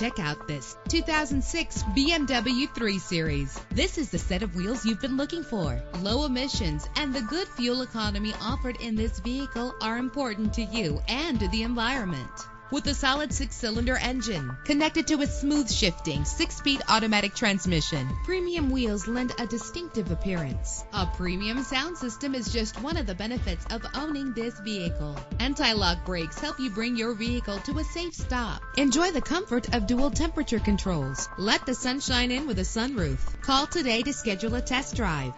Check out this 2006 BMW 3 Series. This is the set of wheels you've been looking for. Low emissions and the good fuel economy offered in this vehicle are important to you and to the environment. With a solid 6-cylinder engine connected to a smooth shifting 6-speed automatic transmission, premium wheels lend a distinctive appearance. A premium sound system is just one of the benefits of owning this vehicle. Anti-lock brakes help you bring your vehicle to a safe stop. Enjoy the comfort of dual temperature controls. Let the sunshine in with a sunroof. Call today to schedule a test drive.